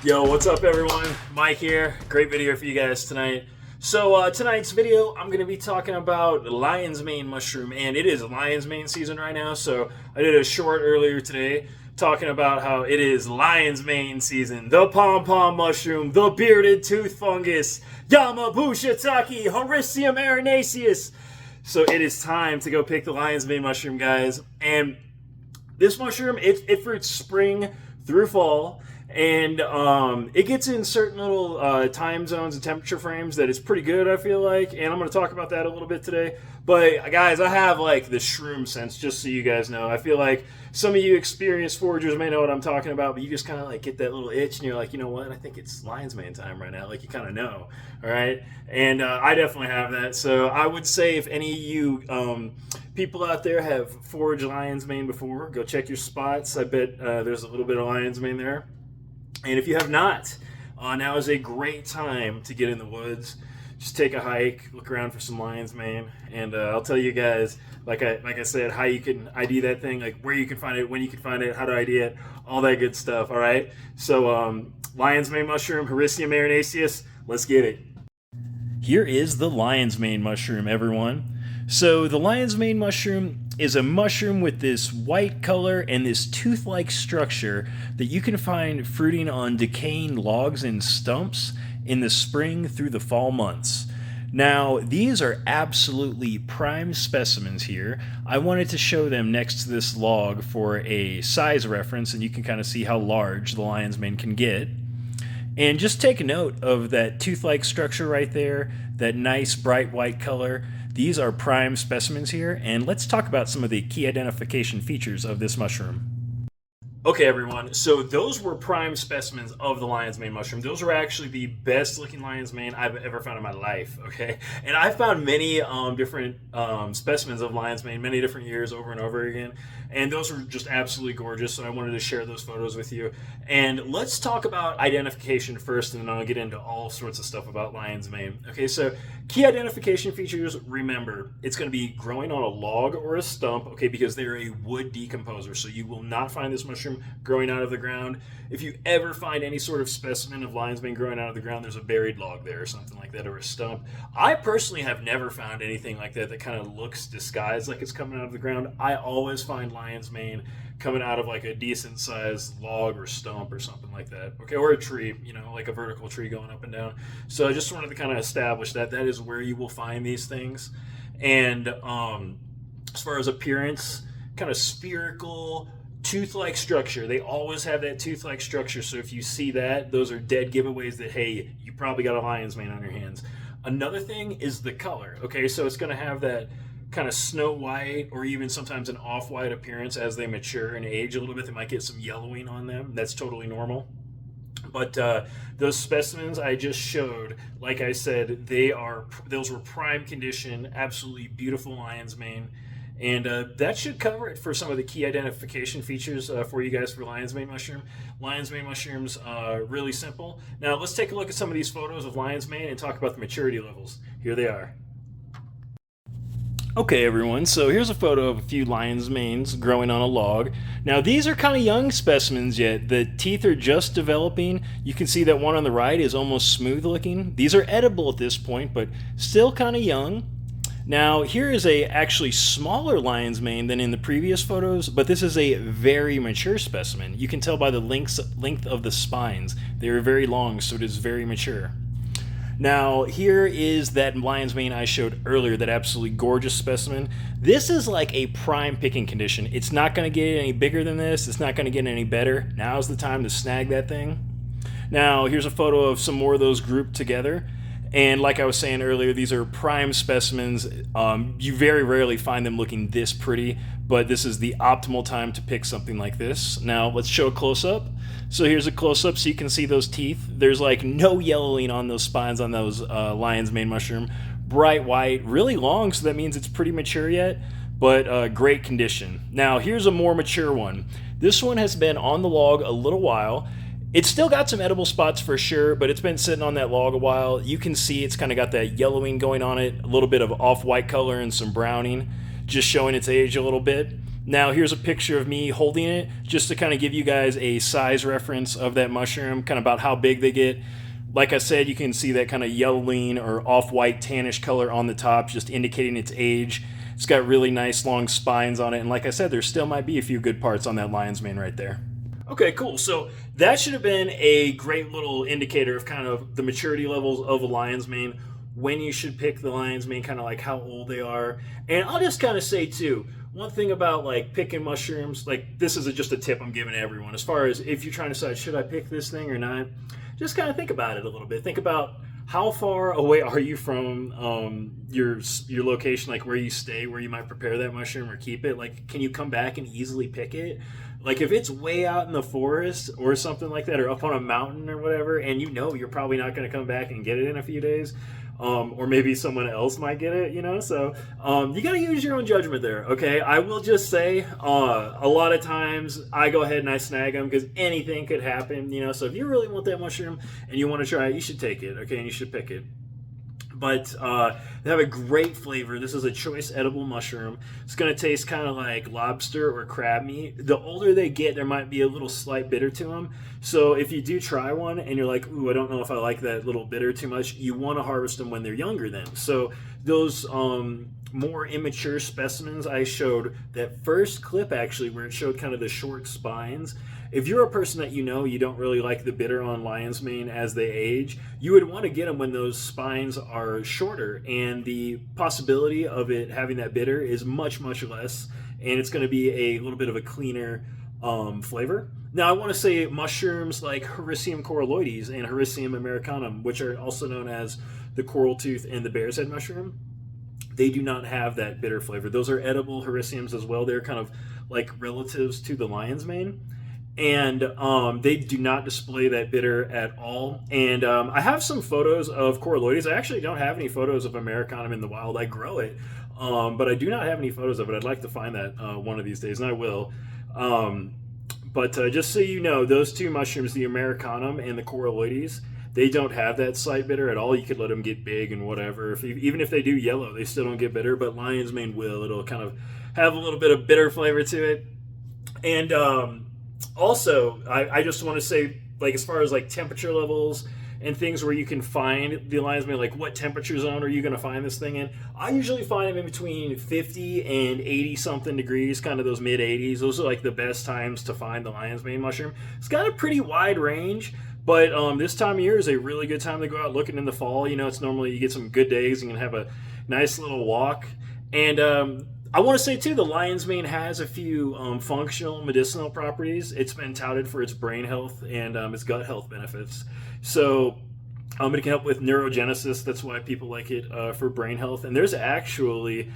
Yo, what's up everyone? Mike here. Great video for you guys tonight. So tonight's video, I'm going to be talking about lion's mane mushroom, and it is lion's mane season right now. So I did a short earlier today talking about how it is lion's mane season. The pom-pom mushroom, the bearded tooth fungus, Yamabushataki, Hericium erinaceus. So it is time to go pick the lion's mane mushroom, guys. And this mushroom, it fruits spring through fall. And it gets in certain little time zones and temperature frames that is pretty good, I feel like. And I'm going to talk about that a little bit today. But guys, I have like the shroom sense, just so you guys know. I feel like some of you experienced foragers may know what I'm talking about, but you just kind of like get that little itch and you're like, you know what? I think it's lion's mane time right now. Like you kind of know, all right? And I definitely have that. So I would say if any of you people out there have foraged lion's mane before, go check your spots. I bet there's a little bit of lion's mane there. And if you have not, now is a great time to get in the woods. Just take a hike, look around for some lion's mane, and I'll tell you guys, like I said, how you can ID that thing, like where you can find it, when you can find it, how to ID it, all that good stuff. All right. So lion's mane mushroom, Hericium erinaceus. Let's get it. Here is the lion's mane mushroom, everyone. So the lion's mane mushroom is a mushroom with this white color and this tooth-like structure that you can find fruiting on decaying logs and stumps in the spring through the fall months. Now, these are absolutely prime specimens here. I wanted to show them next to this log for a size reference, and you can kind of see how large the lion's mane can get. And just take note of that tooth-like structure right there, that nice bright white color. These are prime specimens here, and let's talk about some of the key identification features of this mushroom. Okay, everyone, so those were prime specimens of the lion's mane mushroom. Those are actually the best looking lion's mane I've ever found in my life, okay? And I found many different specimens of lion's mane, many different years over and over again, and those were just absolutely gorgeous, so I wanted to share those photos with you. And let's talk about identification first, and then I'll get into all sorts of stuff about lion's mane. Okay, so key identification features, remember, it's going to be growing on a log or a stump, okay, because they're a wood decomposer, so you will not find this mushroom growing out of the ground. If you ever find any sort of specimen of lion's mane growing out of the ground, there's a buried log there or something like that, or a stump. I personally have never found anything like that that kind of looks disguised like it's coming out of the ground. I always find lion's mane coming out of like a decent sized log or stump or something like that, okay, or a tree, you know, like a vertical tree going up and down. So I just wanted to kind of establish that that is where you will find these things. And as far as appearance, kind of spherical tooth-like structure. They always have that tooth-like structure, so if you see that, those are dead giveaways that, hey, you probably got a lion's mane on your hands. Another thing is the color, okay? So it's going to have that kind of snow white or even sometimes an off-white appearance as they mature and age a little bit. They might get some yellowing on them. That's totally normal. But those specimens I just showed, like I said, those were prime condition, absolutely beautiful lion's mane. And that should cover it for some of the key identification features for you guys for lion's mane mushroom. Lion's mane mushrooms, really simple. Now let's take a look at some of these photos of lion's mane and talk about the maturity levels. Here they are. Okay, everyone, so here's a photo of a few lion's manes growing on a log. Now, these are kind of young specimens yet. The teeth are just developing. You can see that one on the right is almost smooth looking. These are edible at this point, but still kind of young. Now, here is a actually smaller lion's mane than in the previous photos, but this is a very mature specimen. You can tell by the length of the spines. They are very long, so it is very mature. Now, here is that lion's mane I showed earlier, that absolutely gorgeous specimen. This is like a prime picking condition. It's not going to get any bigger than this. It's not going to get any better. Now's the time to snag that thing. Now, here's a photo of some more of those grouped together. And like I was saying earlier, these are prime specimens. You very rarely find them looking this pretty, but this is the optimal time to pick something like this. Now let's show a close-up. So here's a close-up so you can see those teeth. There's like no yellowing on those spines on those lion's mane mushroom. Bright white, really long, so that means it's pretty mature yet, but great condition. Now here's a more mature one. This one has been on the log a little while. It's still got some edible spots for sure, but it's been sitting on that log a while. You can see it's kind of got that yellowing going on it, a little bit of off-white color and some browning, just showing its age a little bit. Now here's a picture of me holding it just to kind of give you guys a size reference of that mushroom, kind of about how big they get. Like I said, you can see that kind of yellowing or off-white tannish color on the top, just indicating its age. It's got really nice long spines on it, and like I said, there still might be a few good parts on that lion's mane right there. Okay, cool. So that should have been a great little indicator of kind of the maturity levels of a lion's mane, when you should pick the lion's mane, kind of like how old they are. And I'll just kind of say too, one thing about like picking mushrooms, like this is just a tip I'm giving to everyone, as far as if you're trying to decide, should I pick this thing or not, just kind of think about it a little bit. Think about how far away are you from your location, like where you stay, where you might prepare that mushroom or keep it. Like, can you come back and easily pick it? Like if it's way out in the forest or something like that, or up on a mountain or whatever, and you know you're probably not going to come back and get it in a few days, or maybe someone else might get it, you know? So you got to use your own judgment there, okay? I will just say a lot of times I go ahead and I snag them because anything could happen, you know? So if you really want that mushroom and you want to try it, you should take it, okay? And you should pick it. But they have a great flavor. This is a choice edible mushroom. It's going to taste kind of like lobster or crab meat. The older they get, there might be a little slight bitter to them. So if you do try one and you're like, ooh, I don't know if I like that little bitter too much, you want to harvest them when they're younger then. So those more immature specimens I showed, that first clip actually where it showed kind of the short spines, if you're a person that you know you don't really like the bitter on lion's mane as they age, you would want to get them when those spines are shorter, and the possibility of it having that bitter is much, much less, and it's going to be a little bit of a cleaner flavor. Now I want to say mushrooms like Hericium coralloides and Hericium americanum, which are also known as the coral tooth and the bear's head mushroom, they do not have that bitter flavor. Those are edible Hericiums as well. They're kind of like relatives to the lion's mane. And they do not display that bitter at all. And I have some photos of coralloides. I actually don't have any photos of americanum in the wild. I grow it, but I do not have any photos of it. I'd like to find that one of these days, and I will. But just so you know, those two mushrooms, the americanum and the coralloides, they don't have that slight bitter at all. You could let them get big and whatever. Even if they do yellow, they still don't get bitter, but lion's mane will. It'll kind of have a little bit of bitter flavor to it. And also, I just want to say, like, as far as like temperature levels and things where you can find the lion's mane, like what temperature zone are you going to find this thing in? I usually find them in between 50 and 80 something degrees, kind of those mid 80s. Those are like the best times to find the lion's mane mushroom. It's got a pretty wide range, but this time of year is a really good time to go out looking in the fall. You know, it's normally you get some good days and you can have a nice little walk. And I want to say too, the lion's mane has a few functional medicinal properties. It's been touted for its brain health and its gut health benefits. So it can help with neurogenesis. That's why people like it for brain health. And there's actually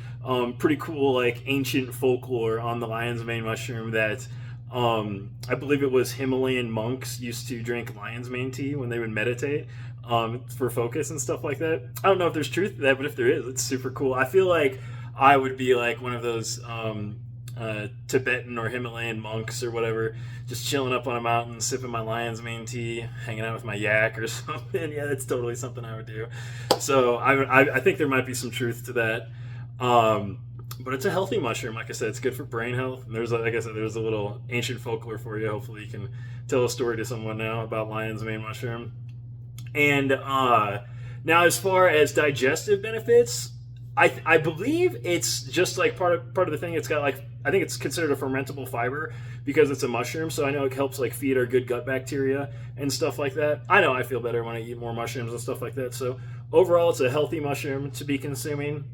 pretty cool like ancient folklore on the lion's mane mushroom that I believe it was Himalayan monks used to drink lion's mane tea when they would meditate for focus and stuff like that. I don't know if there's truth to that, but if there is, it's super cool. I feel like I would be like one of those Tibetan or Himalayan monks or whatever, just chilling up on a mountain, sipping my lion's mane tea, hanging out with my yak or something. Yeah, that's totally something I would do. So I think there might be some truth to that. But it's a healthy mushroom. Like I said, it's good for brain health. And there's, like I said, there's a little ancient folklore for you. Hopefully you can tell a story to someone now about lion's mane mushroom. And now as far as digestive benefits, I believe it's just like part of the thing. It's got like, I think it's considered a fermentable fiber because it's a mushroom. So I know it helps like feed our good gut bacteria and stuff like that. I know I feel better when I eat more mushrooms and stuff like that. So overall, it's a healthy mushroom to be consuming.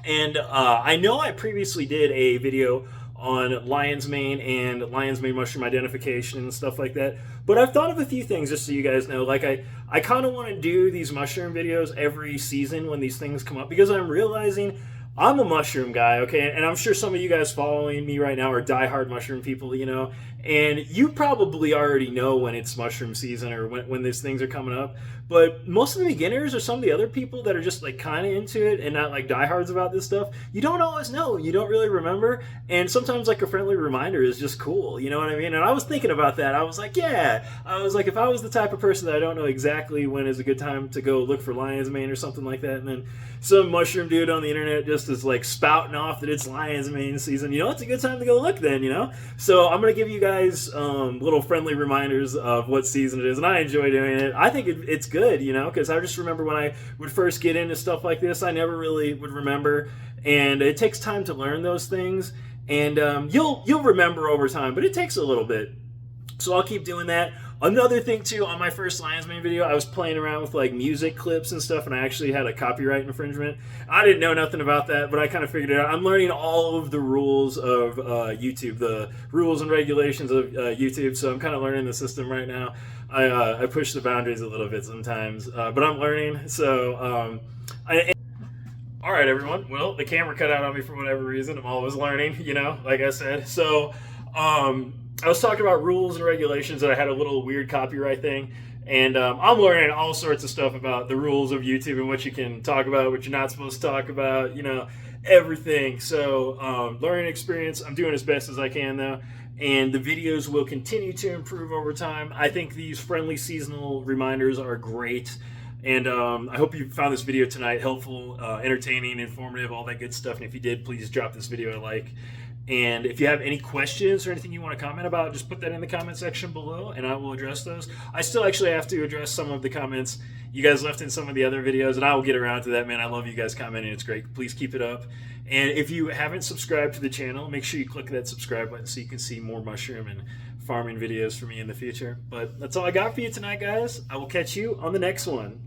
And I know I previously did a video on lion's mane and lion's mane mushroom identification and stuff like that. But I've thought of a few things just so you guys know. Like I kind of want to do these mushroom videos every season when these things come up because I'm realizing I'm a mushroom guy, okay? And I'm sure some of you guys following me right now are diehard mushroom people, you know? And you probably already know when it's mushroom season or when these things are coming up. But most of the beginners or some of the other people that are just like kind of into it and not like diehards about this stuff, you don't always know. You don't really remember. And sometimes like a friendly reminder is just cool. You know what I mean? And I was thinking about that. I was like, yeah. I was like, if I was the type of person that I don't know exactly when is a good time to go look for lion's mane or something like that, and then some mushroom dude on the internet just West is like spouting off that it's lion's mane season, it's a good time to go look then. So I'm going to give you guys little friendly reminders of what season it is, and I enjoy doing it. I think it's good, because I just remember when I would first get into stuff like this, I never really would remember, and it takes time to learn those things, and you'll remember over time, but it takes a little bit. So I'll keep doing that. Another thing too, on my first Lion's Mane video, I was playing around with like music clips and stuff, and I actually had a copyright infringement. I didn't know nothing about that, but I kind of figured it out. I'm learning all of the rules of YouTube, the rules and regulations of YouTube, so I'm kind of learning the system right now. I push the boundaries a little bit sometimes, but I'm learning. So, all right, everyone. Well, the camera cut out on me for whatever reason. I'm always learning, like I said. So, I was talking about rules and regulations, and I had a little weird copyright thing, and I'm learning all sorts of stuff about the rules of YouTube and what you can talk about, what you're not supposed to talk about, everything. So learning experience. I'm doing as best as I can though, and the videos will continue to improve over time. I think these friendly seasonal reminders are great. And I hope you found this video tonight helpful, entertaining, informative, all that good stuff. And if you did, please drop this video a like. And if you have any questions or anything you want to comment about, just put that in the comment section below and I will address those. I still actually have to address some of the comments you guys left in some of the other videos, and I will get around to that, man. I love you guys commenting. It's great. Please keep it up. And if you haven't subscribed to the channel, make sure you click that subscribe button so you can see more mushroom and farming videos from me in the future. But that's all I got for you tonight, guys. I will catch you on the next one.